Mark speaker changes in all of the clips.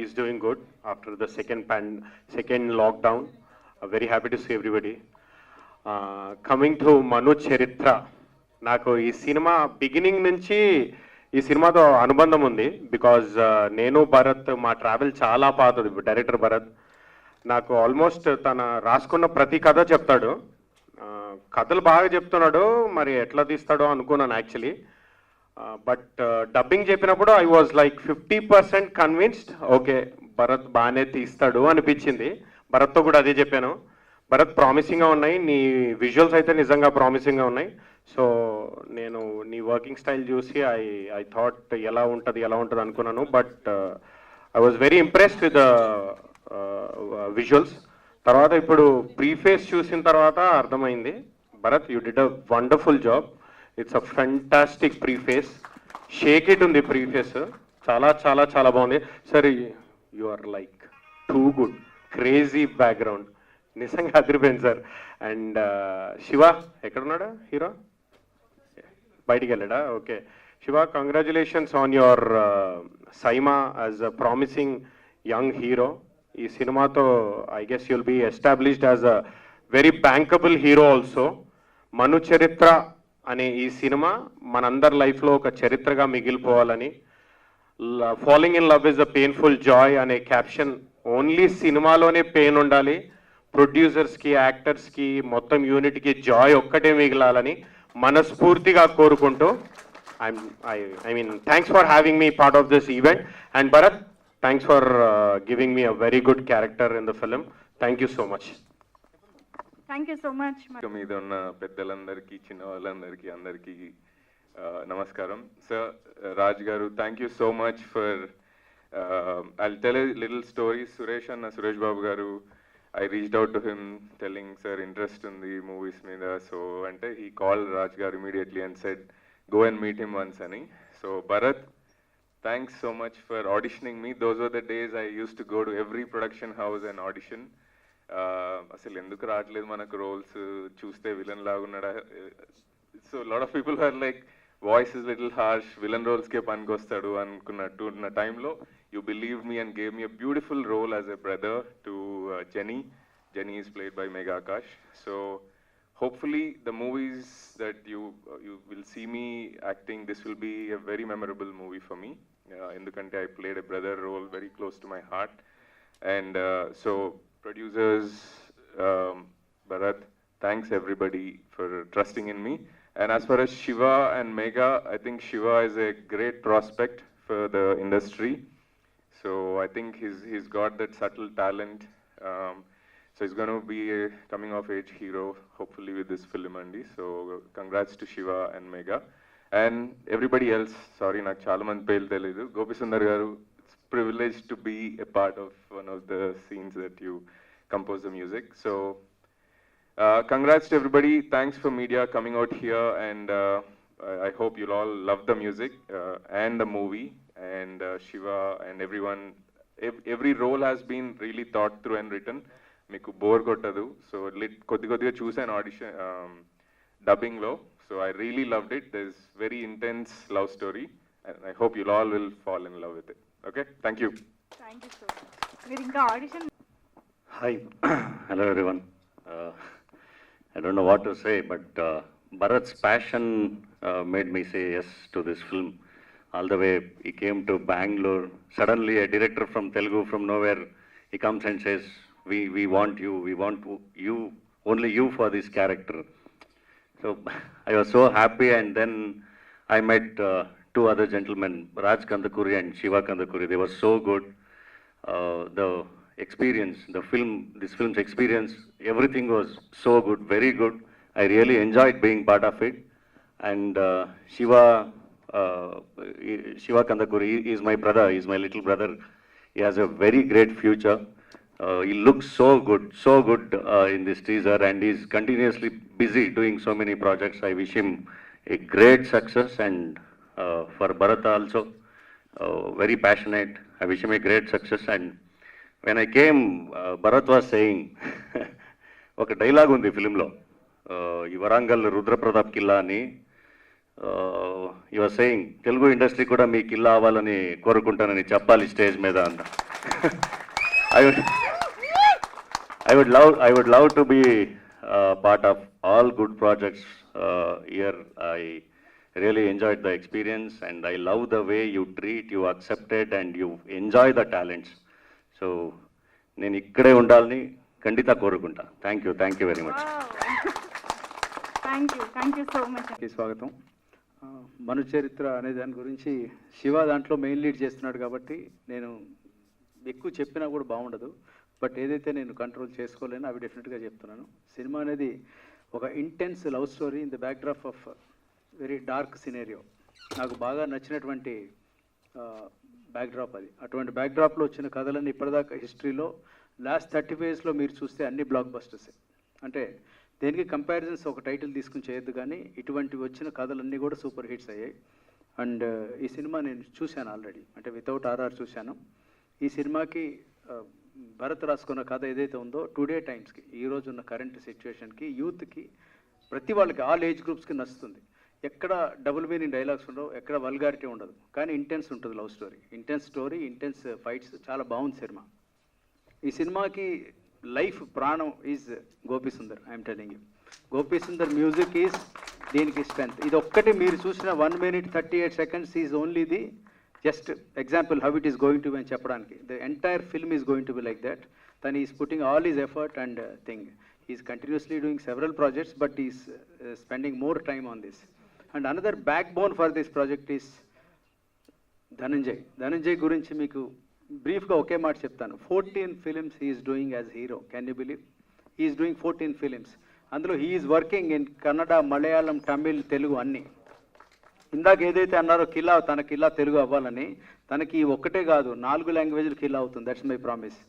Speaker 1: he's doing good after the second lockdown. Very happy to see everybody. Coming to Manu Charitra, నాకు ఈ cinema beginning నుంచి ఈ సినిమాతో అనుబంధం ఉంది. బికాజ్ నేను భరత్ మా ట్రావెల్ చాలా పాతది. డైరెక్టర్ భరత్ నాకు ఆల్మోస్ట్ తన రాసుకున్న ప్రతి కథ చెప్తాడు. కథలు బాగా చెప్తున్నాడు, మరి ఎట్లా తీస్తాడో అనుకున్నాను యాక్చువల్లీ. బట్ డబ్బింగ్ చెప్పినప్పుడు I was like 50% convinced. Okay, Bharat బాగానే తీస్తాడు అనిపించింది. భరత్తో కూడా అదే చెప్పాను. భరత్ ప్రామిసింగ్గా ఉన్నాయి, నీ విజువల్స్ అయితే నిజంగా ప్రామిసింగ్గా ఉన్నాయి. సో నేను నీ వర్కింగ్ స్టైల్ చూసి ఐ థాట్ ఎలా ఉంటుంది అనుకున్నాను. But I was very impressed with the visuals. తర్వాత ఇప్పుడు ప్రీఫేస్ చూసిన తర్వాత అర్థమైంది, Bharath you did a wonderful job. It's a fantastic preface. Shake it ఉంది ప్రీఫేస్, చాలా చాలా చాలా బాగుంది. Sir you are like too good, crazy background, నిజంగా అదిరిపోయింది సార్. అండ్ శివ ఎక్కడున్నాడా హీరో? బయటికి వెళ్ళాడా? Okay Shiva, congratulations on your SIIMA as a promising young hero. ఈ సినిమాతో I guess you'll be established as a very bankable hero also. Manu Charitra అనే ఈ సినిమా మనందరి లైఫ్లో ఒక చరిత్రగా మిగిలిపోవాలని, following in love is a painful joy అనే క్యాప్షన్ ఓన్లీ సినిమాలోనే పెయిన్ ఉండాలి, ప్రొడ్యూసర్స్కి యాక్టర్స్కి మొత్తం యూనిట్కి జాయ్ ఒక్కటే మిగిలాలని మనస్ఫూర్తిగా కోరుకుంటూ I mean thanks for having me part of this event. And Bharat, thanks for giving me a very good character in the film. Thank you so much.
Speaker 2: Thank you so much.
Speaker 3: మీద ఉన్న పెద్దలందరికీ, చిన్న వాళ్ళందరికీ, అందరికీ నమస్కారం. Sir, Raj garu, thank you so much for I'll tell a little story. Suresh Babu garu, I reached out to him telling, sir, interest in the movies మీద. So అంటే he called Raj garu immediately and said, go and meet him once ani. So Bharat, thanks so much for auditioning me. Those were the days I used to go to every production house and audition. అసలు ఎందుకు రావట్లేదు మనకు roles, చూస్తే villain లాగా ఉన్నాడా. So lot of people are like, voice is little harsh, villain రోల్స్కే పనికొస్తాడు అనుకున్నట్టు ఉన్న టైంలో you believed me and gave me a beautiful role as a brother to Jenny. Jenny is played by Megha Akash. So hopefully the movies that you will see me acting, this will be a very memorable movie for me. Endukante I played a brother role very close to my heart. And so producers, Bharat, thanks everybody for trusting in me. And as far as Shiva and Megha, I think Shiva is a great prospect for the industry. So I think he's got that subtle talent. So he's going to be a coming of age hero, hopefully, with this film Andy. So congrats to Shiva and Megha. And everybody else, sorry, నాకు చాలా మంది పేర్లు తెలియదు. గోపి సుందర్ గారు, it's privileged to be a part of one of the scenes that you compose the music. So congrats to everybody. Thanks for media coming out here, and I hope you'll all love the music and the movie. And Shiva and everyone, every role has been really thought through and written. Meeku bore kottadu. So కొద్దిగా చూసాను audition dubbing లో. So I really loved it. There's very intense love story, and I hope you all will fall in love with it. Okay, thank you.
Speaker 2: Thank you so much. మీరు ఇంకా audition.
Speaker 4: Hi, hello everyone. I don't know what to say, but Bharat's passion made me say yes to this film. All the way he came to Bangalore. Suddenly a director from Telugu, from nowhere, he comes and says, we want you, you, only you for this character. So I was so happy, and then I met two other gentlemen, Raj Kandakuri and Shiva Kandakuri. They were so good. The experience, this film's experience, everything was so good, very good. I really enjoyed being part of it. And Shiva Kandakuri is my brother, he's my little brother. He has a very great future. He looks so good in this teaser, and he's continuously busy doing so many projects. I wish him a great success, and for Bharat also, very passionate. I wish him a great success. And when I came, Bharat was saying, ఒక dialogue ఉంది ఫిలింలో, ఈ వరంగల్ రుద్రప్రతాప్ కిల్లా అని, your saying Telugu industry కూడా మీకు ఇల్లు అవ్వాలని కోరుకుంటానని చెప్పాలి స్టేజ్ మీద అన్న. I would love to be part of all good projects here. I really enjoyed the experience and I love the way you treat, you accepted and you enjoy the talents. So నేను ఇక్కడే ఉండాలని ఖండితంగా కోరుకుంటా. Thank you very much.
Speaker 2: Thank you so much.
Speaker 5: స్వాగతం. మను చరిత్ర అనే దాని గురించి శివ దాంట్లో main lead చేస్తున్నాడు కాబట్టి నేను ఎక్కువ చెప్పినా కూడా బాగుండదు. బట్ ఏదైతే నేను కంట్రోల్ చేసుకోలేనో అవి డెఫినెట్గా చెప్తున్నాను. సినిమా అనేది ఒక intense love story in the backdrop of very dark scenario. నాకు బాగా నచ్చినటువంటి బ్యాక్డ్రాప్ అది. అటువంటి బ్యాక్డ్రాప్లో వచ్చిన కథలన్నీ ఇప్పటిదాకా హిస్టరీలో లాస్ట్ 30 yearsలో మీరు చూస్తే అన్ని బ్లాక్ బస్టర్సే. అంటే దేనికి కంపారిజన్స్ ఒక టైటిల్ తీసుకుని చేయొద్దు, కానీ ఇటువంటి వచ్చిన కథలన్నీ కూడా సూపర్ హిట్స్ అయ్యాయి. అండ్ ఈ సినిమా నేను చూశాను ఆల్రెడీ, అంటే వితౌట్ ఆర్ఆర్ చూశాను. ఈ సినిమాకి భరత్ రాసుకున్న కథ ఏదైతే ఉందో టుడే టైమ్స్కి, ఈ రోజు ఉన్న కరెంట్ సిచ్యువేషన్కి, యూత్కి, ప్రతి వాళ్ళకి ఆల్ ఏజ్ గ్రూప్స్కి నచ్చుతుంది. ఎక్కడ డబుల్ మీనింగ్ డైలాగ్స్ ఉండవు, ఎక్కడ వల్గారిటీ ఉండదు, కానీ ఇంటెన్స్ ఉంటుంది. లవ్ స్టోరీ, ఇంటెన్స్ ఫైట్స్, చాలా బాగుంది సినిమా. ఈ సినిమాకి లైఫ్ ప్రాణం is Gopi Sundar. I'm telling you, Gopi Sundar music is దీనికి స్ట్రెంత్. ఇది ఒక్కటి మీరు చూసిన 1 minute 38 seconds is only the just example how it is going to be అని చెప్పడానికి. The entire film is going to be like that. తను is putting all his effort and thing. Is continuously doing several projects, but is spending more time on this. And another back bone for this project is Dhananjay గురించి మీకు బ్రీఫ్గా ఒకే మాట చెప్తాను. 14 films he is doing as hero. Can you believe? He is doing 14 films. అందులో he is working in Kannada, Malayalam, Tamil, Telugu అన్నీ. ఇందాక ఏదైతే అన్నారో కిలా, తన కిలా తెలుగు అవ్వాలని, తనకి ఒక్కటే కాదు 4 languages కిలా అవుతుంది. That's my promise.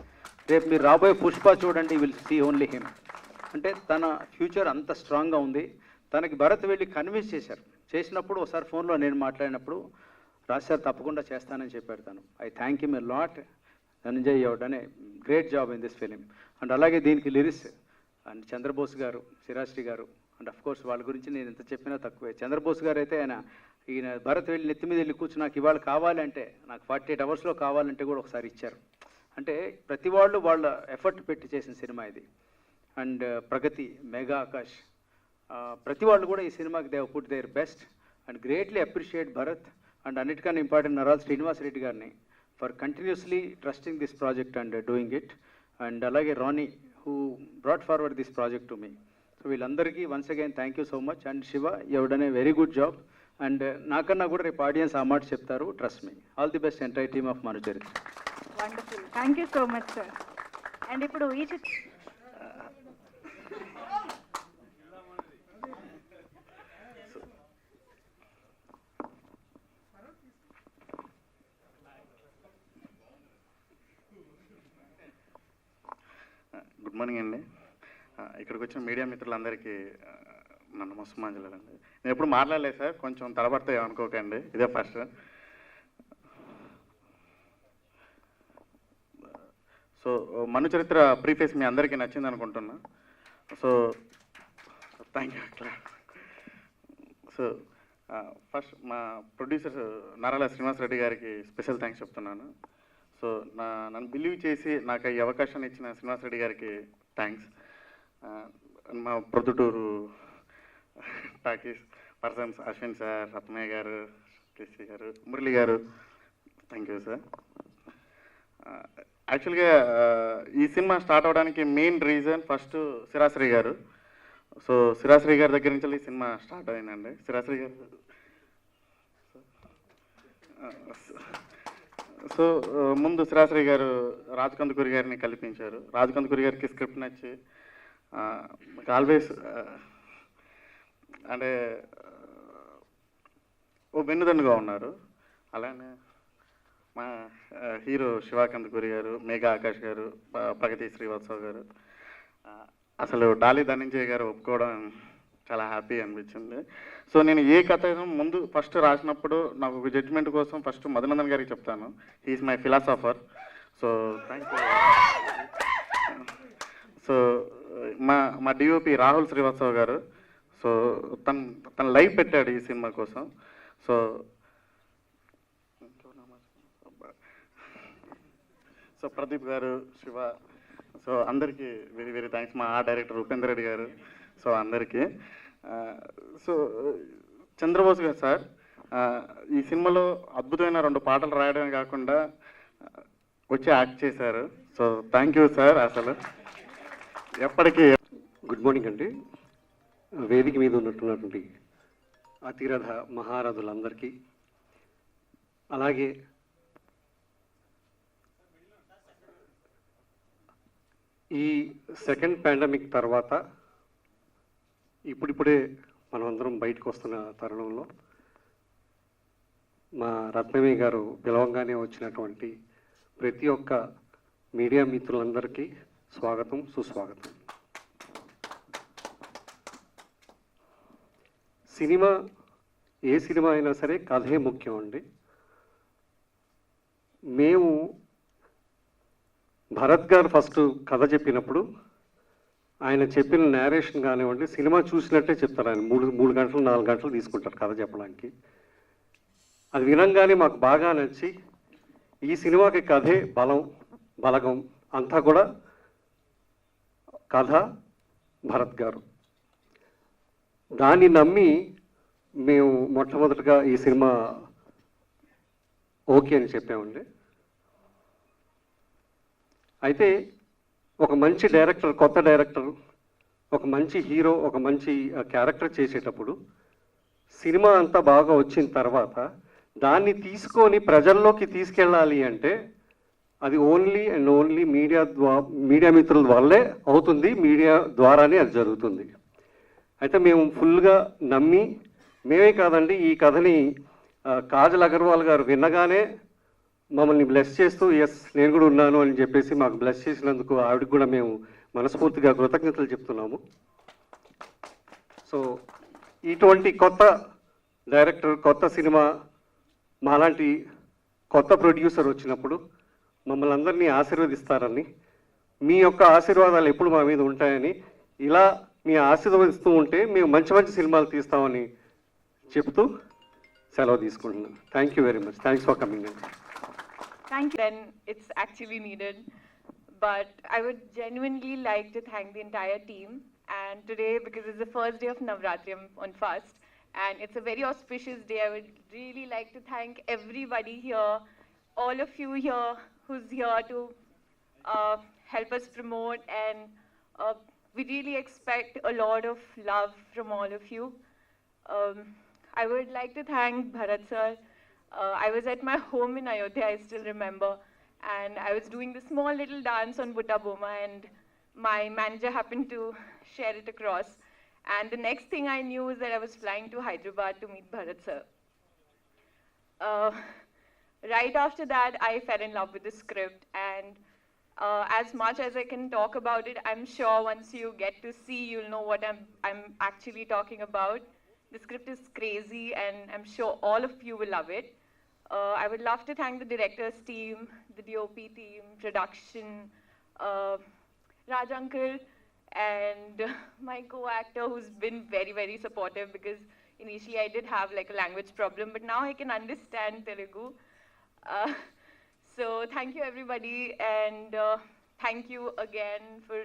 Speaker 5: రేపు మీరు రాబోయే పుష్ప చూడండి, విల్ సీ ఓన్లీ హిమ్. అంటే తన ఫ్యూచర్ అంత స్ట్రాంగ్గా ఉంది. తనకి భరత్ వెళ్ళి కన్విన్స్ చేసినప్పుడు ఒకసారి ఫోన్లో నేను మాట్లాడినప్పుడు రాజ్ తప్పకుండా చేస్తానని చెప్పాడు తను. I thank him a lot. Dhananjay అనే great job in this film. And అలాగే దీనికి లిరిక్స్ అండ్ చంద్రబోస్ గారు, శిరాశ్రీ గారు, అండ్ అఫ్ కోర్స్ వాళ్ళ గురించి నేను ఎంత చెప్పినా తక్కువే. చంద్రబోస్ గారు అయితే ఈయన భరత్ వెళ్ళి నెత్తి మీద వెళ్ళి కూర్చొని నాకు ఇవాళ కావాలంటే, నాకు 48 hours కావాలంటే కూడా ఒకసారి ఇచ్చారు. అంటే ప్రతి వాళ్ళు వాళ్ళ ఎఫర్ట్ పెట్టి చేసిన సినిమా ఇది. అండ్ ప్రగతి, మెగా ఆకాష్, ప్రతి వాళ్ళు కూడా ఈ సినిమాకి they put their best and greatly appreciate Bharat. And అన్నిటికన్నా ఇంపార్టెంట్ నరాల్ శ్రీనివాస్ రెడ్డి గారిని for continuously trusting this project and doing it. And అలాగే Rani who brought forward this project to me. So వీళ్ళందరికీ once again thank you so much. And Shiva, you done a very good job. And నాకన్నా కూడా రేపు audience ఆ మాట చెప్తారు, trust me. All the best entire team of మను చరిత్ర.
Speaker 2: Wonderful. Thank you so much sir. And ఇప్పుడు ఈ
Speaker 6: గుడ్ మార్నింగ్ అండి. ఇక్కడికి వచ్చిన మీడియా మిత్రులందరికీ నా నమస్కారాలండి. నేను ఎప్పుడు మాట్లాడలేదు సార్, కొంచెం తడబడతాయి అనుకోకండి, ఇదే ఫస్ట్. సో మను చరిత్ర ప్రీఫేస్ మీ అందరికీ నచ్చింది అనుకుంటున్నా. So thank you. So first మా ప్రొడ్యూసర్ నారాల శ్రీనివాస్ రెడ్డి గారికి స్పెషల్ థ్యాంక్స్ చెప్తున్నాను. సో నన్ను బిలీవ్ చేసి నాకు ఈ అవకాశాన్ని ఇచ్చిన శ్రీనివాస్ రెడ్డి గారికి థ్యాంక్స్. మా Proddatur talkies persons Ashwin sir, Ratnaiah గారు, కేసీ గారు, మురళి గారు, థ్యాంక్ యూ సార్. యాక్చువల్గా ఈ సినిమా స్టార్ట్ అవడానికి మెయిన్ రీజన్ ఫస్ట్ శిరాశ్రీ గారు. సో శిరాశ్రీ గారి దగ్గర నుంచి ఈ సినిమా స్టార్ట్ అయిందండి. శిరాశ్రీ గారు సో ముందు శిరాశ్రీ గారు రాజ్ కందుకూరి గారిని కల్పించారు. రాజ్ కందుకూరి గారికి స్క్రిప్ట్ నచ్చి ఆల్వేస్ అంటే ఓ వెన్నుదన్నుగా ఉన్నారు. అలానే మా హీరో శివ కందుకూరి గారు, మేఘా ఆకాష్ గారు, ప్రగతి శ్రీవాత్సవ్ గారు, అసలు డాలి ధనంజయ్ గారు ఒప్పుకోవడం చాలా హ్యాపీ అనిపించింది. సో నేను ఏ కథ ముందు ఫస్ట్ రాసినప్పుడు నాకు ఒక జడ్జిమెంట్ కోసం ఫస్ట్ మధునందన్ గారికి చెప్తాను. He's my philosopher. So thank you. So మా డిఓపి రాహుల్ శ్రీవాత్సవ్ గారు. సో తన లైఫ్ పెట్టాడు ఈ సినిమా కోసం. సో ప్రదీప్ గారు, శివ, సో అందరికీ వెరీ వెరీ థ్యాంక్స్. మా డైరెక్టర్ ఉపేందర్ రెడ్డి గారు, సో అందరికీ. సో చంద్రబోస్ గారు సార్ ఈ సినిమాలో అద్భుతమైన 2 పాటలు రాయడమే కాకుండా వచ్చి యాక్ట్ చేశారు. So thank you sir. అసలు ఎప్పటికీ
Speaker 7: గుడ్ మార్నింగ్ అండి. వేదిక మీద ఉన్నటువంటి అతిరథ మహారథులందరికీ, అలాగే ఈ సెకండ్ పాండమిక్ తర్వాత ఇప్పుడిప్పుడే మనమందరం బయటకు వస్తున్న తరుణంలో మా రత్నమే గారు పిలవంగానే వచ్చినటువంటి ప్రతి ఒక్క మీడియా మిత్రులందరికీ స్వాగతం, సుస్వాగతం. సినిమా, ఏ సినిమా అయినా సరే కథే ముఖ్యం అండి. మేము భరత్ గారు ఫస్ట్ కథ చెప్పినప్పుడు ఆయన చెప్పిన నేరేషన్ కానివ్వండి, సినిమా చూసినట్టే చెప్తారు. ఆయన 3 గంటలు 4 గంటలు తీసుకుంటారు కథ చెప్పడానికి. అది వినంగానే మాకు బాగా నచ్చి ఈ సినిమాకి కథే బలగం అంతా కూడా కథ భరత్ గారు. దాన్ని నమ్మి మేము మొట్టమొదటిగా ఈ సినిమా ఓకే అని చెప్పామండి. అయితే ఒక మంచి డైరెక్టర్, కొత్త డైరెక్టర్, ఒక మంచి హీరో, ఒక మంచి క్యారెక్టర్ చేసేటప్పుడు సినిమా అంతా బాగా వచ్చిన తర్వాత దాన్ని తీసుకొని ప్రజల్లోకి తీసుకెళ్ళాలి అంటే అది ఓన్లీ అండ్ ఓన్లీ మీడియా మిత్రుల వల్లే అవుతుంది, మీడియా ద్వారానే అది జరుగుతుంది. అయితే మేము ఫుల్గా నమ్మి, మేమే కాదండి ఈ కథని కాజల్ అగర్వాల్ గారు విన్నగానే మమ్మల్ని బ్లెస్ చేస్తూ ఎస్ నేను కూడా ఉన్నాను అని చెప్పేసి మాకు బ్లెస్ చేసినందుకు ఆవిడకి కూడా మేము మనస్ఫూర్తిగా కృతజ్ఞతలు చెప్తున్నాము. సో ఇటువంటి కొత్త డైరెక్టర్, కొత్త సినిమా, మాలాంటి కొత్త ప్రొడ్యూసర్ వచ్చినప్పుడు మమ్మల్ని అందరినీ ఆశీర్వదిస్తారని, మీ యొక్క ఆశీర్వాదాలు ఎప్పుడు మా మీద ఉంటాయని, ఇలా మీ ఆశీర్వదిస్తూ ఉంటే మేము మంచి మంచి సినిమాలు తీస్తామని చెప్తూ సెలవు తీసుకుంటున్నాను. Thank you very much. Thanks for coming అండి.
Speaker 2: Thank you.
Speaker 8: Then it's actually needed. But I would genuinely like to thank the entire team. And today, because it's the first day of Navratri, I'm on fast, and it's a very auspicious day, I would really like to thank everybody here, all of you here who's here to help us promote. And we really expect a lot of love from all of you. I would like to thank Bharat sir. I was at my home in Ayodhya, I still remember, and I was doing the small little dance on Butta Boma, and my manager happened to share it across. And the next thing I knew is that I was flying to Hyderabad to meet Bharat sir. Right after that, I fell in love with the script, and as much as I can talk about it, I'm sure once you get to see, you'll know what I'm actually talking about. The script is crazy, and I'm sure all of you will love it. I would love to thank the director's team, the DOP team, production, Raj uncle, and my co-actor who's been very, very supportive, because initially I did have like a language problem, but now I can understand Telugu. So thank you everybody, and thank you again for,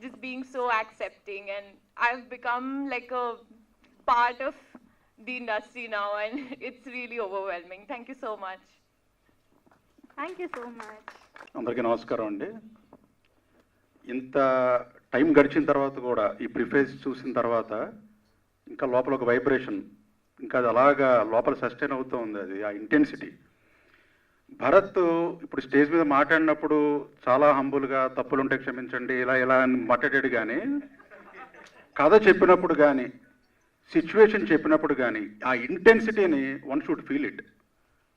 Speaker 8: just being so accepting. And I've become like a part of the industry now, and it's really overwhelming. Thank you so much.
Speaker 2: Thank you so much.
Speaker 9: అందరికీ నమస్కారం అండి. ఇంత time గడిచిన తర్వాత కూడా ఈ preface చూసిన తర్వాత ఇంకా లోపల ఒక వైబ్రేషన్, ఇంకా అది అలాగా లోపల సస్టైన్ అవుతూ ఉంది. అది ఆ ఇంటెన్సిటీ. భరత్ ఇప్పుడు స్టేజ్ మీద మాట్లాడినప్పుడు చాలా హంబుల్గా తప్పులుంటే క్షమించండి ఇలా అని మాట్లాడాడు, కానీ కథ చెప్పినప్పుడు కానీ సిచ్యువేషన్ చెప్పినప్పుడు కానీ ఆ ఇంటెన్సిటీని వన్ షుడ్ ఫీల్ ఇట్.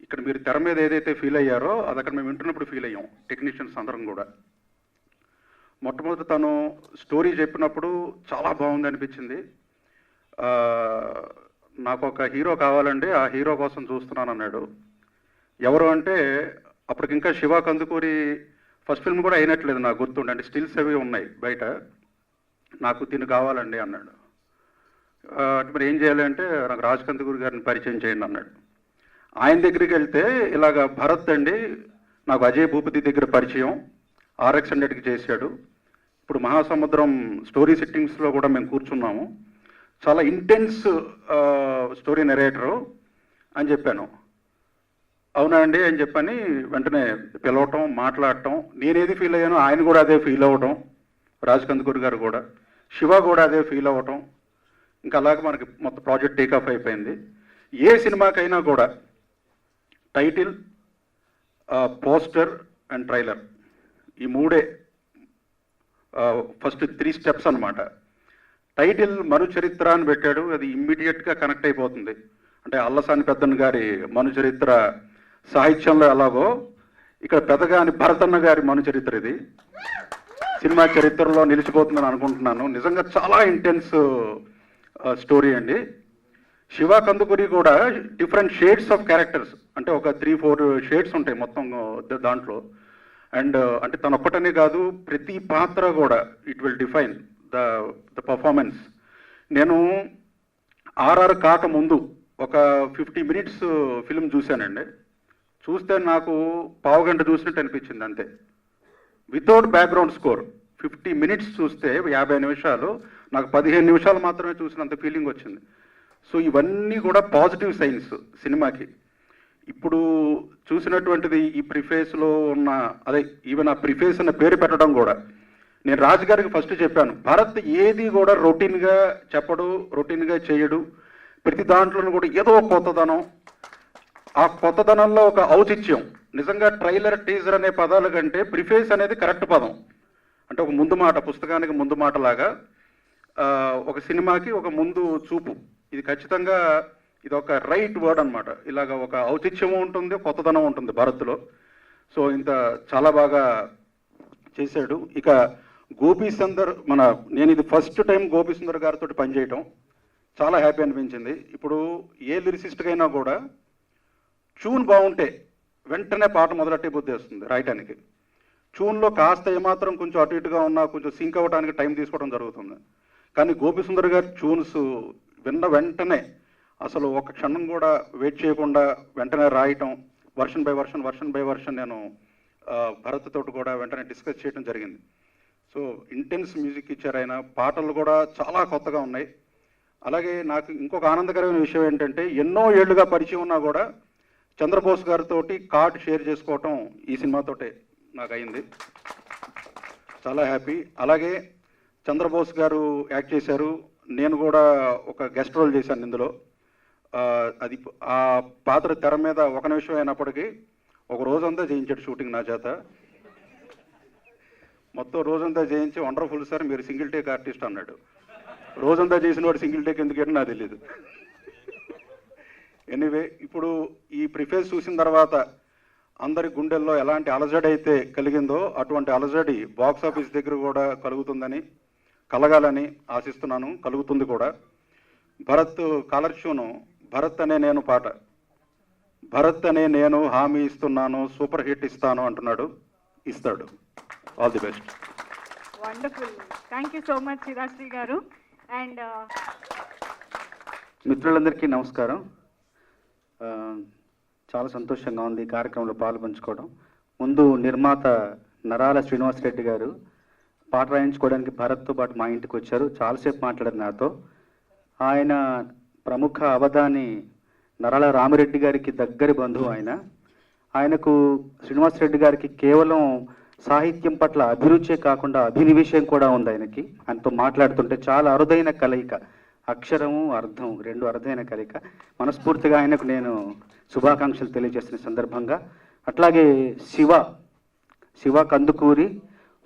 Speaker 9: ఇక్కడ మీరు తెర మీద ఏదైతే ఫీల్ అయ్యారో అది అక్కడ మేము వింటున్నప్పుడు ఫీల్ అయ్యాం, టెక్నీషియన్స్ అందరం కూడా. మొట్టమొదటి తను స్టోరీ చెప్పినప్పుడు చాలా బాగుంది అనిపించింది. నాకు ఒక హీరో కావాలండి, ఆ హీరో కోసం చూస్తున్నాను అన్నాడు. ఎవరు అంటే అప్పటికి ఇంకా శివ కందుకూరి ఫస్ట్ ఫిల్మ్ కూడా అయినట్లేదు నాకు గుర్తుండే, అంటే స్టిల్స్ అవి ఉన్నాయి బయట. నాకు తిను కావాలండి అన్నాడు. అంటే మరి ఏం చేయాలి అంటే నాకు రాజ్ కందుకూరి గారిని పరిచయం చేయండి అన్నాడు. ఆయన దగ్గరికి వెళ్తే ఇలాగ భరత్ అండి నాకు అజయ్ భూపతి దగ్గర పరిచయం, RX 100కి చేశాడు, ఇప్పుడు మహాసముద్రం స్టోరీ సిట్టింగ్స్లో కూడా మేము కూర్చున్నాము, చాలా ఇంటెన్స్ స్టోరీ నెరేటరు అని చెప్పాను. అవునా అండి అని చెప్పని వెంటనే పిలవటం, మాట్లాడటం, నేనేది ఫీల్ అయ్యానో ఆయన కూడా అదే ఫీల్ అవ్వటం, రాజ్ కందుకూరి గారు కూడా, శివ కూడా అదే ఫీల్ అవ్వటం, ఇంకా అలాగే మనకి మొత్తం ప్రాజెక్ట్ టేకాఫ్ అయిపోయింది. ఏ సినిమాకైనా కూడా టైటిల్, పోస్టర్ అండ్ ట్రైలర్, ఈ మూడే ఫస్ట్ 3 స్టెప్స్ అనమాట. టైటిల్ మను చరిత్ర అని పెట్టాడు, అది ఇమ్మీడియట్గా కనెక్ట్ అయిపోతుంది. అంటే అల్లసాని పెద్దన్న గారి మను చరిత్ర సాహిత్యంలో ఎలాగో ఇక్కడ పెద్దగాని భరతన్న గారి మను చరిత్ర ఇది సినిమా చరిత్రలో నిలిచిపోతుందని అనుకుంటున్నాను. నిజంగా చాలా ఇంటెన్స్ స్టోరీ అండి. శివ కందుకూరి కూడా డిఫరెంట్ షేడ్స్ ఆఫ్ క్యారెక్టర్స్, అంటే ఒక 3-4 షేడ్స్ ఉంటాయి మొత్తం దాంట్లో. అండ్ అంటే తన ఒక్కటనే కాదు, ప్రతి పాత్ర కూడా it will define the performance. నేను RR కాక ముందు ఒక 50 మినిట్స్ ఫిల్మ్ చూశానండి. చూస్తే నాకు పావుగంట చూసినట్టు అనిపించింది అంతే, వితౌట్ బ్యాక్గ్రౌండ్ స్కోర్. 50 మినిట్స్ చూస్తే 50 నిమిషాలు, నాకు 15 నిమిషాలు మాత్రమే చూసినంత ఫీలింగ్ వచ్చింది. సో ఇవన్నీ కూడా పాజిటివ్ సైన్స్ సినిమాకి. ఇప్పుడు చూసినటువంటిది ఈ ప్రిఫేస్లో ఉన్న, అదే ఈవెన్ ఆ ప్రిఫేస్ అన్న పేరు పెట్టడం కూడా, నేను రాజు గారికి ఫస్ట్ చెప్పాను, భరత్ ఏది కూడా రొటీన్గా చెప్పడు, రొటీన్గా చేయడు, ప్రతి దాంట్లోనూ కూడా ఏదో కొత్తదనం, ఆ కొత్తదనంలో ఒక ఔచిత్యం. నిజంగా ట్రైలర్, టీజర్ అనే పదాల కంటే ప్రిఫేస్ అనేది కరెక్ట్ పదం. అంటే ఒక ముందు మాట, పుస్తకానికి ముందు మాట లాగా ఒక సినిమాకి ఒక ముందు చూపు. ఇది ఖచ్చితంగా ఇది ఒక రైట్ వర్డ్ అనమాట. ఇలాగ ఒక ఔచిత్యము ఉంటుంది, కొత్తదనం ఉంటుంది భరత్లో. సో ఇంత చాలా బాగా చేశాడు. ఇక గోపీ సుందర్, నేను ఇది ఫస్ట్ టైం గోపీ సుందర్ గారితో పనిచేయటం చాలా హ్యాపీ అనిపించింది. ఇప్పుడు ఏ లిరిసిస్ట్కైనా కూడా ట్యూన్ బాగుంటే వెంటనే పాట మొదలెట్టే బుద్ధి వస్తుంది రాయటానికి. ట్యూన్లో కాస్త ఏమాత్రం కొంచెం అటు ఇటుగా ఉన్నా కొంచెం సింక్ అవ్వడానికి టైం తీసుకోవడం జరుగుతుంది. కానీ గోపీ సుందర్ గారి ట్యూన్స్ విన్న వెంటనే అసలు ఒక క్షణం కూడా వెయిట్ చేయకుండా వెంటనే రాయటం, వర్షన్ బై వర్షన్ నేను భరత్ తోటి కూడా వెంటనే డిస్కస్ చేయడం జరిగింది. సో ఇంటెన్స్ మ్యూజిక్ ఇచ్చారు ఆయన, పాటలు కూడా చాలా కొత్తగా ఉన్నాయి. అలాగే నాకు ఇంకొక ఆనందకరమైన విషయం ఏంటంటే, ఎన్నో ఏళ్లుగా పరిచయం ఉన్నా కూడా చంద్రబోస్ గారితో కార్డ్ షేర్ చేసుకోవటం ఈ సినిమాతోటే నాకు అయింది. చాలా హ్యాపీ. అలాగే చంద్రబోస్ గారు యాక్ట్ చేశారు, నేను కూడా ఒక గెస్ట్ రోల్ చేశాను ఇందులో. అది ఆ పాత్ర తెర మీద ఒక నిమిషం అయినప్పటికీ ఒక రోజంతా చేయించాడు షూటింగ్ నా చేత. మొత్తం రోజంతా చేయించి, వండర్ఫుల్ సార్ మీరు సింగిల్ టేక్ ఆర్టిస్ట్ అన్నాడు. రోజంతా చేసిన వాడు సింగిల్ టేక్ ఎందుకంటే నాకు తెలియదు. ఎనీవే, ఇప్పుడు ఈ ప్రిఫేస్ చూసిన తర్వాత అందరి గుండెల్లో ఎలాంటి అలజడి అయితే కలిగిందో అటువంటి అలజడి బాక్స్ ఆఫీస్ దగ్గర కూడా కలుగుతుందని, కలగాలని ఆశిస్తున్నాను, కలుగుతుంది కూడా. భరత్ కాలర్ ట్యూను భరత్ అనే నేను పాట, భరత్ అనే నేను హామీ ఇస్తున్నాను, సూపర్ హిట్ ఇస్తాను అంటున్నాడు, ఇస్తాడు. All the best.
Speaker 2: Wonderful. Thank you so much Srirasri గారు. అండ్
Speaker 5: మిత్రులందరికీ నమస్కారం. చాలా సంతోషంగా ఉంది ఈ కార్యక్రమంలో పాల్పంచుకోవడం. ముందు నిర్మాత నరాల శ్రీనివాసరెడ్డి గారు పాట రాయించుకోవడానికి భరత్తో పాటు మా ఇంటికి వచ్చారు. చాలాసేపు మాట్లాడారు నాతో. ఆయన ప్రముఖ అవధాని నరాల రామిరెడ్డి గారికి దగ్గరి బంధువు ఆయన. ఆయనకు శ్రీనివాసరెడ్డి గారికి కేవలం సాహిత్యం పట్ల అభిరుచే కాకుండా అభినివేశం కూడా ఉంది ఆయనకి. ఆయనతో మాట్లాడుతుంటే చాలా అరుదైన కలయిక, అక్షరము అర్థం రెండు అరుదైన కలయిక. మనస్ఫూర్తిగా ఆయనకు నేను శుభాకాంక్షలు తెలియజేస్తున్న సందర్భంగా. అట్లాగే శివ కందుకూరి,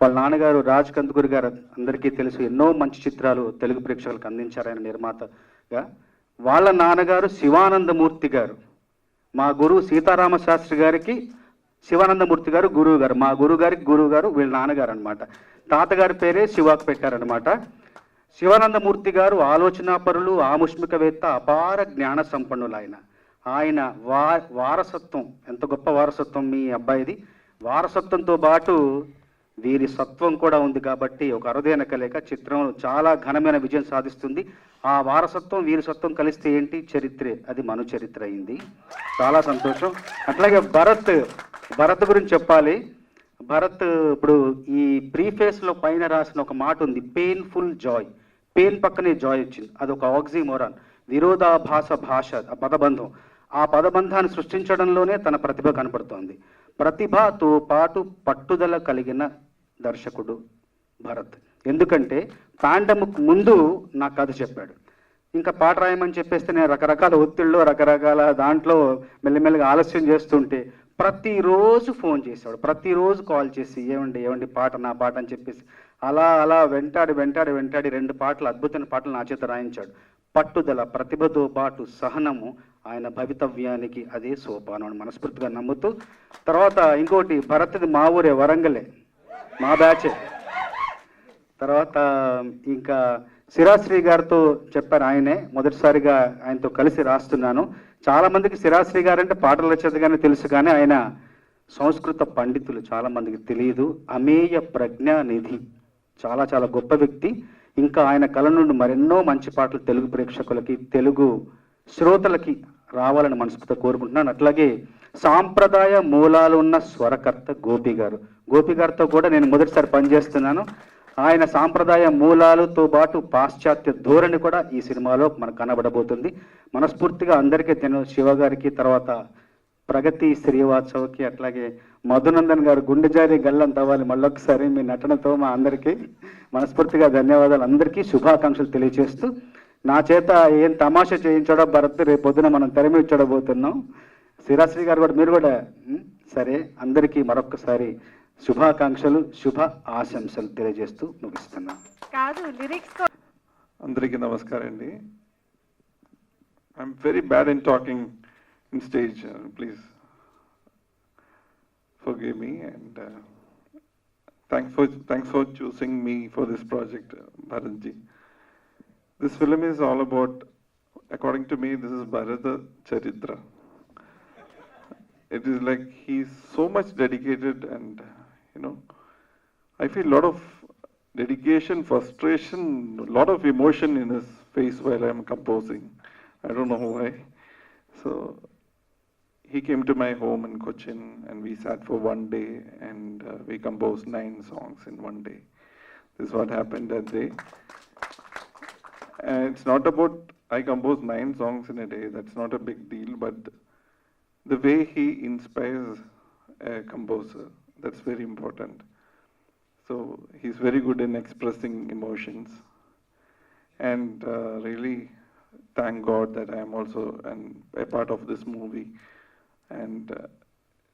Speaker 5: వాళ్ళ నాన్నగారు రాజ్ కందుకూరి గారు అందరికీ తెలుసు, ఎన్నో మంచి చిత్రాలు తెలుగు ప్రేక్షకులకు అందించారు ఆయన నిర్మాతగా. వాళ్ళ నాన్నగారు శివానందమూర్తి గారు, మా గురువు సీతారామ శాస్త్రి గారికి శివానందమూర్తి గారు గురువు గారు, మా గురువు గారికి గురువు గారు వీళ్ళ నాన్నగారు అనమాట. తాతగారి పేరే శివాకు పెట్టారనమాట. శివానందమూర్తి గారు ఆలోచనాపరులు, ఆముష్మికవేత్త, అపార జ్ఞాన సంపన్నులు ఆయన వారసత్వం, ఎంత గొప్ప వారసత్వం మీ అబ్బాయిది. వారసత్వంతో పాటు
Speaker 10: వీరి సత్వం కూడా ఉంది కాబట్టి ఒక అరుదైన కలయిక చిత్రం చాలా ఘనమైన విజయం సాధిస్తుంది. ఆ వారసత్వం వీరి సత్వం కలిస్తే ఏంటి చరిత్రే, అది మను చరిత్ర అయింది. చాలా సంతోషం. అట్లాగే భరత్ గురించి చెప్పాలి. భరత్ ఇప్పుడు ఈ ప్రీఫేస్లో పైన రాసిన ఒక మాట ఉంది, పెయిన్ఫుల్ జాయ్. పెయిన్ పక్కనే జాయ్ వచ్చింది, అదొక ఆక్సిమోరాన్, విరోధాభాస భాష, ఆ పదబంధం. ఆ పదబంధాన్ని సృష్టించడంలోనే తన ప్రతిభ కనపడుతోంది. ప్రతిభతో పాటు పట్టుదల కలిగిన దర్శకుడు భరత్. ఎందుకంటే పాండమిక్ ముందు నా కథ చెప్పాడు, ఇంకా పాట రాయమని చెప్పేస్తే నేను రకరకాల ఒత్తిళ్ళు రకరకాల దాంట్లో మెల్లిమెల్లిగా ఆలస్యం చేస్తుంటే ప్రతిరోజు ఫోన్ చేసేవాడు, ప్రతిరోజు కాల్ చేసి ఏమండి పాట, నా పాట అని చెప్పేసి అలా వెంటాడి 2 పాటలు, అద్భుతమైన పాటలు నా చేత రాయించాడు. పట్టుదల, ప్రతిభతో పాటు సహనము ఆయన భవితవ్యానికి అదే సోపానం అని మనస్ఫూర్తిగా నమ్ముతూ, తర్వాత ఇంకోటి భరత్ది మా ఊరే, వరంగలే, మా బ్యాచే. తర్వాత ఇంకా శిరాశ్రీ గారితో చెప్పారు, ఆయనే మొదటిసారిగా ఆయనతో కలిసి రాస్తున్నాను. చాలామందికి శిరాశ్రీ గారంటే పాటలు రచయితగానే తెలుసు, కానీ ఆయన సంస్కృత పండితులు చాలామందికి తెలియదు. అమేయ ప్రజ్ఞానిధి, చాలా గొప్ప వ్యక్తి. ఇంకా ఆయన కళ నుండి మరెన్నో మంచి పాటలు తెలుగు ప్రేక్షకులకి, తెలుగు శ్రోతలకి రావాలని మనస్ఫూర్తిగా కోరుకుంటున్నాను. అట్లాగే సాంప్రదాయ మూలాలు ఉన్న స్వరకర్త గోపి గారితో కూడా నేను మొదటిసారి పనిచేస్తున్నాను. ఆయన సాంప్రదాయ మూలాలతో పాటు పాశ్చాత్య ధోరణి కూడా ఈ సినిమాలో మనకు కనబడబోతుంది. మనస్ఫూర్తిగా అందరికీ శివ గారికి, తర్వాత ప్రగతి శ్రీవాత్సవ్కి, అట్లాగే మధునందన్ గారు గుండె జారి గల్లంత అవ్వాలి మళ్ళొకసారి మీ నటనతో మా అందరికీ మనస్ఫూర్తిగా ధన్యవాదాలు. అందరికీ శుభాకాంక్షలు తెలియజేస్తూ, నా చేత ఏం తమాషా చేయించాడో భరత్ రేపు పొద్దున మనం తెరమి చూడబోతున్నాం. శిరాశ్రీ గారు కూడా, మీరు కూడా సరే. అందరికీ మరొకసారి శుభాకాంక్షలు, శుభ ఆశంసలు తెలియజేస్తూ ముగిస్తున్నాను.
Speaker 2: కాదు లిరిక్స్
Speaker 11: అందరికీ నమస్కారం అండి. I'm very bad in talking in stage, please forgive me, and thanks for choosing me for this project, Bharat ji. This film is all about, according to me, this is Bharata Charitra. It is like he's so much dedicated, and I feel a lot of dedication, frustration, a lot of emotion in his face while I'm composing. I don't know why. So he came to my home in Cochin, and we sat for one day, and we composed 9 songs in one day. This is what happened that day. And it's not about I composed 9 songs in a day, that's not a big deal, but the way he inspires a composer, that's very important. So he's very good in expressing emotions, and really thank God that I am also a part of this movie. And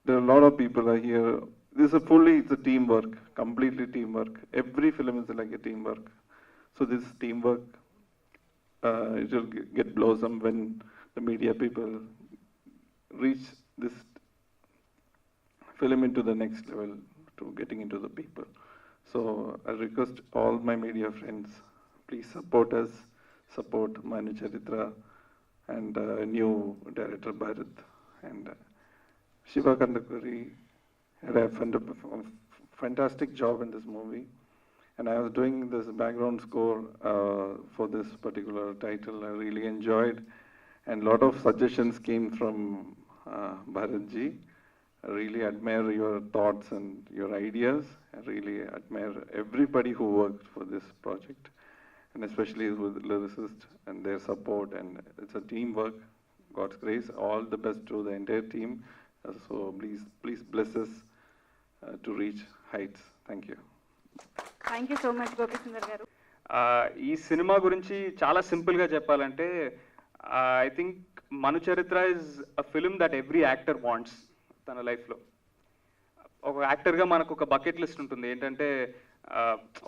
Speaker 11: there are a lot of people are here. It's a teamwork, completely teamwork. Every film is like a teamwork. So this teamwork, it will get blossom when the media people reach this film into the next level, to getting into the people. So I request all my media friends, please support us, support Manu Charitra and new director Bharat, and Shiva Kandakuri had a fantastic job in this movie. And I was doing this background score for this particular title. I really enjoyed, and a lot of suggestions came from Bharat ji. I really admire your thoughts and your ideas. I really admire everybody who worked for this project, and especially with the lyricists and their support. And it's a teamwork. God's grace, all the best to the entire team. So please bless us to reach heights. Thank you.
Speaker 2: Thank you so much Gopi Sundar గారు.
Speaker 12: ఈ cinema గురించి చాలా సింపుల్గా చెప్పాలంటే, I think మను చరిత్ర is a film that every actor wants తన లైఫ్లో. ఒక యాక్టర్గా మనకు ఒక బకెట్ లిస్ట్ ఉంటుంది, ఏంటంటే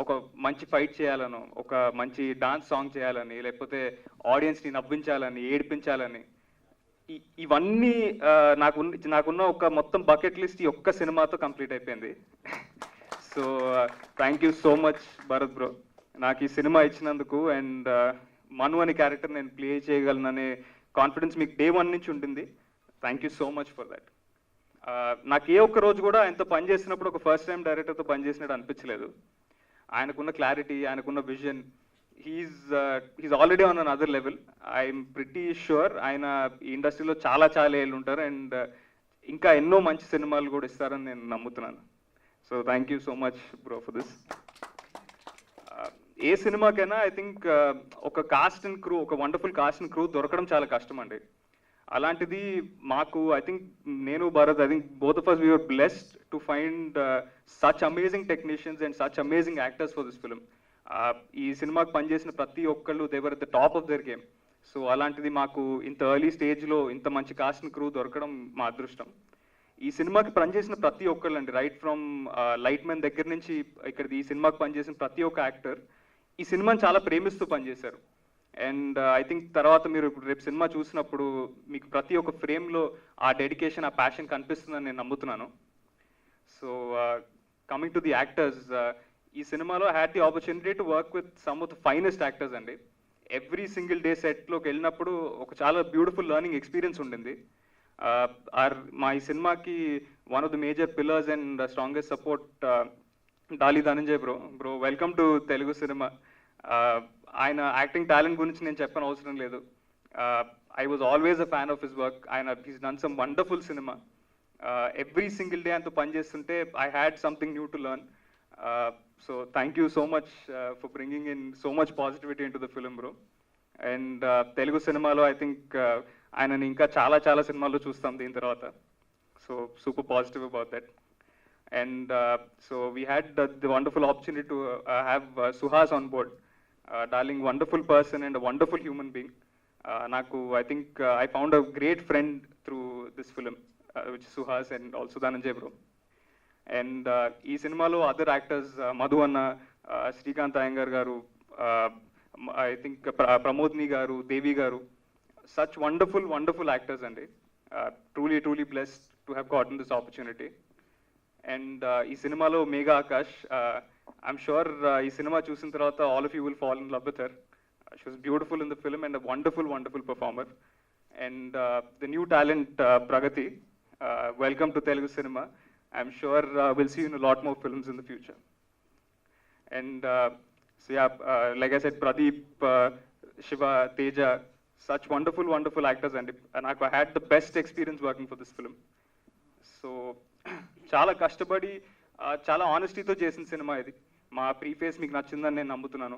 Speaker 12: ఒక మంచి ఫైట్ చేయాలను, ఒక మంచి డాన్స్ సాంగ్ చేయాలని, లేకపోతే ఆడియన్స్ని నవ్వించాలని, ఏడిపించాలని. ఇవన్నీ నాకున్న ఒక మొత్తం బకెట్ లిస్ట్ ఈ ఒక్క సినిమాతో కంప్లీట్ అయిపోయింది. So thank you so much Bharat bro, నాకు ఈ సినిమా ఇచ్చినందుకు. అండ్ మను అనే క్యారెక్టర్ నేను ప్లే చేయగలననే కాన్ఫిడెన్స్ మీకు day 1 నుంచి ఉంటుంది. Thank you so much for that. నాకు ఏ ఒక్క రోజు కూడా ఆయనతో పని చేసినప్పుడు ఒక ఫస్ట్ టైం డైరెక్టర్తో పని చేసినట్టు అనిపించలేదు. ఆయనకున్న క్లారిటీ, ఆయనకున్న vision, he's already on an other level. I'm pretty sure ఆయన ఈ ఇండస్ట్రీలో చాలా చాలా ఏళ్ళు ఉంటారు అండ్ ఇంకా ఎన్నో మంచి సినిమాలు కూడా ఇస్తారని నేను నమ్ముతున్నాను. So thank you so much bro for this. ఏ సినిమాకైనా ఐ థింక్ ఒక కాస్ట్ అండ్ క్రూ, ఒక వండర్ఫుల్ కాస్ట్ అండ్ క్రూ దొరకడం చాలా కష్టం అండి. అలాంటిది మాకు ఐ థింక్ నేను Bharat, I think both of us we were blessed to find such amazing technicians and such amazing actors for this film. ఈ సినిమాకి పనిచేసిన ప్రతి ఒక్కళ్ళు they were at the top of their game. So అలాంటిది మాకు ఇంత early స్టేజ్లో ఇంత మంచి కాస్ట్ అండ్ క్రూ దొరకడం మా అదృష్టం. ఈ సినిమాకి పనిచేసిన ప్రతి ఒక్కళ్ళు అండి, రైట్ ఫ్రమ్ లైట్ మ్యాన్ దగ్గర నుంచి ఇక్కడ ఈ సినిమాకి పనిచేసిన ప్రతి ఒక్క యాక్టర్ ఈ సినిమాని చాలా ప్రేమిస్తూ పనిచేశారు. అండ్ ఐ థింక్ తర్వాత మీరు ఇప్పుడు రేపు సినిమా చూసినప్పుడు మీకు ప్రతి ఒక్క ఫ్రేమ్లో ఆ డెడికేషన్, ఆ ప్యాషన్ కనిపిస్తుందని నేను నమ్ముతున్నాను. So coming to the actors, ఈ సినిమాలో had the opportunity to work with some of the finest actors అండి. ఎవ్రీ సింగిల్ డే సెట్లోకి వెళ్ళినప్పుడు ఒక చాలా బ్యూటిఫుల్ లెర్నింగ్ ఎక్స్పీరియన్స్ ఉండింది. మా ఈ సినిమాకి one of the major pillars and strongest support Dolly Dhananjay bro welcome to Telugu cinema. ఆయన యాక్టింగ్ టాలెంట్ గురించి నేను చెప్పని అవసరం లేదు. I was always a fan of his work. He's done some wonderful cinema. Every single day అంతా పనిచేస్తుంటే I had something new to learn. So thank you so much for bringing in so much positivity into the film bro. And Telugu సినిమాలో I think ఆయనని ఇంకా చాలా చాలా సినిమాల్లో చూస్తాం దీని తర్వాత. So super positive about that. And so we had the wonderful opportunity to have Suhas on board. Darling, wonderful person and a wonderful human being. I think I found a great friend through this film, which is Suhas and also Dhananjay bro. And ee cinemalo other actors, Madhu Anna, Srikanth Iyengar garu, I think Pramodni garu, Devi garu, such wonderful actors and truly blessed to have gotten this opportunity. And ఈ సినిమాలో Megha Akash, I'm sure ఈ సినిమా చూసిన తర్వాత all of you will fall in love with her. She was beautiful in the film and a wonderful performer. And the new talent Pragathi, welcome to Telugu cinema. I'm sure will see in a lot more films in the future. And so yeah, like I said, Pradeep, Shiva, Teja, such wonderful actors అండి. నాకు I had the best experience working for this film. So చాలా కష్టపడి చాలా ఆనెస్టీతో చేసిన cinema ఇది. మా preface మీకు నచ్చిందని నేను నమ్ముతున్నాను.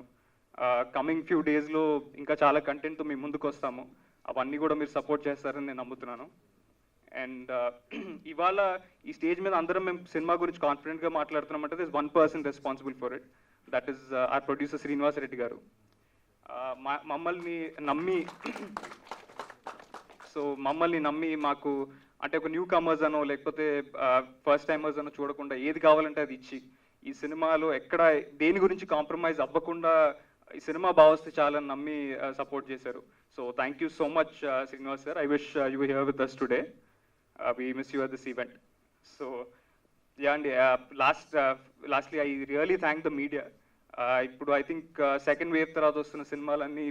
Speaker 12: కమింగ్ ఫ్యూ డేస్లో ఇంకా చాలా కంటెంట్తో మేము ముందుకు వస్తాము. అవన్నీ కూడా మీరు సపోర్ట్ చేస్తారని నేను నమ్ముతున్నాను. అండ్ ఇవాళ ఈ స్టేజ్ మీద అందరం మేము సినిమా గురించి కాన్ఫిడెంట్గా మాట్లాడుతున్నామంటే this one person responsible for it, that is our producer Srinivas Reddy గారు. మమ్మల్ని నమ్మి మాకు అంటే ఒక న్యూ కమర్స్ అనో లేకపోతే ఫస్ట్ టైమర్స్ అనో చూడకుండా ఏది కావాలంటే అది ఇచ్చి ఈ సినిమాలో ఎక్కడ దేని గురించి కాంప్రమైజ్ అవ్వకుండా ఈ సినిమా బాగొస్తే చాలని నమ్మి సపోర్ట్ చేశారు. So thank you so much Srinivas sir. I wish you were here with us today. We miss you at this event. So yeah, and lastly I really thank the media. ఇప్పుడు I think second wave తర్వాత వస్తున్న సినిమాలన్నీ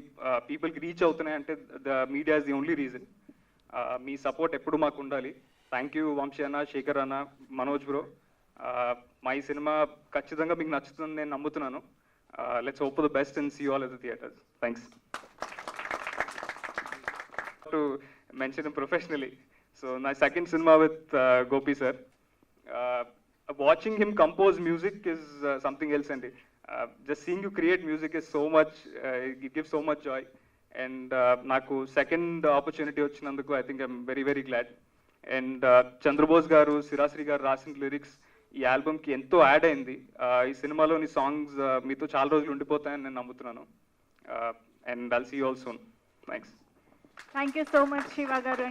Speaker 12: పీపుల్కి reach అవుతున్నాయి అంటే the media is the only reason. Me support ఎప్పుడు మాకు ఉండాలి. థ్యాంక్ యూ వంశీ అన్న, శేఖర్ అన్న, మనోజ్ బ్రో. మా ఈ సినిమా ఖచ్చితంగా మీకు నచ్చుతుందని నేను నమ్ముతున్నాను. Let's hope for the best and see all at the theatres. Thanks. To mention him professionally. So నా second cinema with Gopi sir. Watching him compose music is something else అండి. Just seeing you create music is so much, it gives so much joy. And నాకు second opportunity వచ్చినందుకు I think I'm very glad. And Chandrabose garu, Sirasri గారు రాసిన lyrics ఈ ఆల్బమ్కి ఎంతో add అయింది. ఈ సినిమాలోని సాంగ్స్ మీతో చాలా రోజులు ఉండిపోతాయని నేను నమ్ముతున్నాను. And I'll see you all soon. Thanks.
Speaker 2: Thank you so much, Shiva garu.